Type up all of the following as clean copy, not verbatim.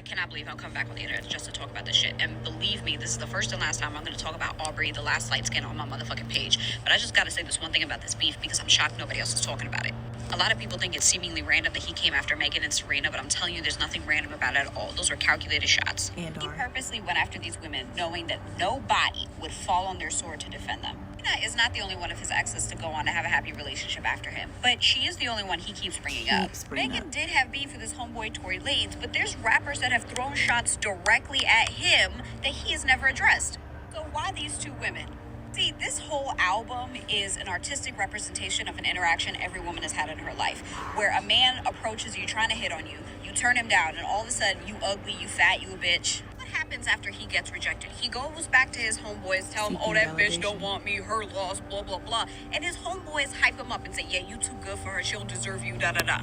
I cannot believe I'm coming back on the internet just to talk about this shit. And believe me, this is the first and last time I'm going to talk about Aubrey, the last light skin on my motherfucking page. But I just got to say this one thing about this beef because I'm shocked nobody else is talking about it. A lot of people think it's seemingly random that he came after Megan and Serena, but I'm telling you, there's nothing random about it at all. Those were calculated shots. And He purposely went after these women, knowing that nobody would fall on their sword to defend them. Serena is not the only one of his exes to go on to have a happy relationship after him, but she is the only one he keeps bringing up. Megan did have beef with his homeboy Tory Lanez, but there's rappers that have thrown shots directly at him that he has never addressed. So why these two women? See, this whole album is an artistic representation of an interaction every woman has had in her life, where a man approaches you trying to hit on you, you turn him down, and all of a sudden, you ugly, you fat, you a bitch. What happens after he gets rejected? He goes back to his homeboys, tell him, oh, that bitch don't want me, her loss, blah, blah, blah. And his homeboys hype him up and say, yeah, you too good for her, she don't deserve you, da-da-da.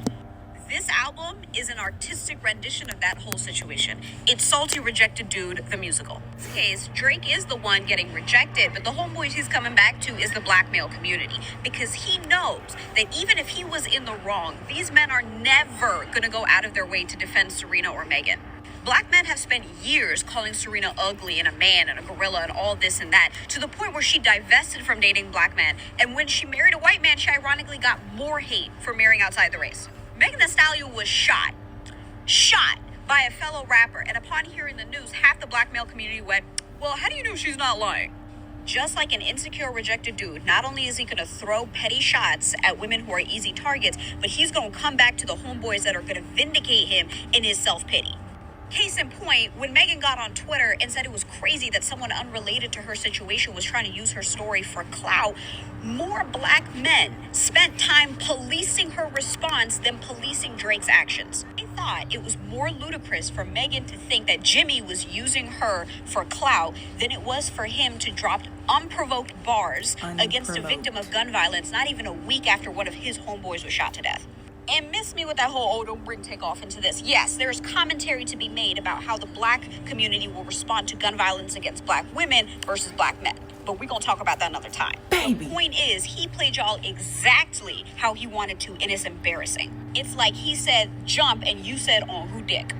This album is an artistic rendition of that whole situation. It's Salty Rejected Dude, the musical. In this case, Drake is the one getting rejected, but the homeboys he's coming back to is the black male community, because he knows that even if he was in the wrong, these men are never gonna go out of their way to defend Serena or Megan. Black men have spent years calling Serena ugly and a man and a gorilla and all this and that, to the point where she divested from dating black men, and when she married a white man, she ironically got more hate for marrying outside the race. Megan Thee Stallion was shot by a fellow rapper, and upon hearing the news, half the black male community went, well, how do you know she's not lying? Just like an insecure, rejected dude, not only is he gonna throw petty shots at women who are easy targets, but he's gonna come back to the homeboys that are gonna vindicate him in his self-pity. Case in point, when Megan got on Twitter and said it was crazy that someone unrelated to her situation was trying to use her story for clout, more black men spent time policing her response than policing Drake's actions. I thought it was more ludicrous for Megan to think that Jimmy was using her for clout than it was for him to drop unprovoked bars against a victim of gun violence not even a week after one of his homeboys was shot to death. And miss me with that whole, oh, don't bring takeoff into this. Yes, there's commentary to be made about how the black community will respond to gun violence against black women versus black men. But we're going to talk about that another time. Baby. The point is, he played y'all exactly how he wanted to, and it's embarrassing. It's like he said, jump, and you said, on who dick?